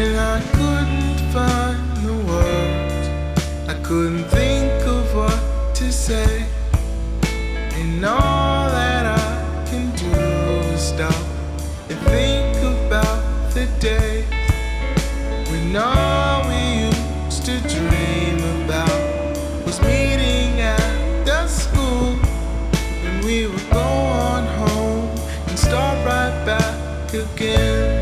And I couldn't find the words, I couldn't think of what to say. And all that I can do is stop and think about the days when all we used to dream about was meeting at the school. And we would go on home and start right back again.